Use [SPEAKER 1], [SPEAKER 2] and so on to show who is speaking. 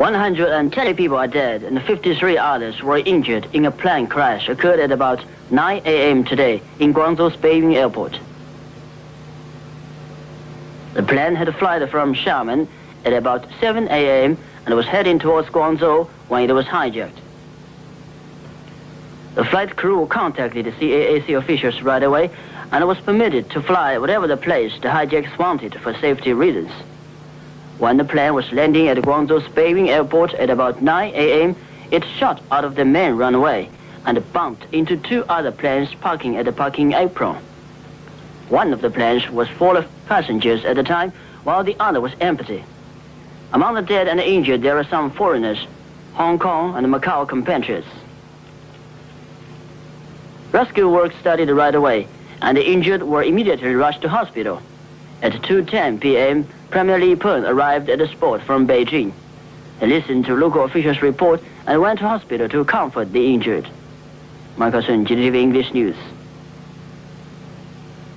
[SPEAKER 1] 120 people are dead and 53 others were injured in a plane crash occurred at about 9 a.m. today in Guangzhou's Baiyun airport. The plane had flight from Xiamen at about 7 a.m. and was heading towards Guangzhou when it was hijacked. The flight crew contacted the CAAC officials right away and was permitted to fly whatever the place the hijackers wanted for safety reasons. When the plane was landing at Guangzhou's Baiyun airport at about 9 a.m., it shot out of the main runway and bumped into two other planes parking at the parking apron. One of the planes was full of passengers at the time, while the other was empty. Among the dead and injured, there are some foreigners, Hong Kong and Macau compatriots. Rescue work started right away, and the injured were immediately rushed to hospital. At 2:10 p.m., Premier 𝗫𝗶𝗺𝗵𝘁 arrived at the spot from Beijing. He listened to local officials' report and went to hospital to comfort the injured. Michael Sun, GTV English News.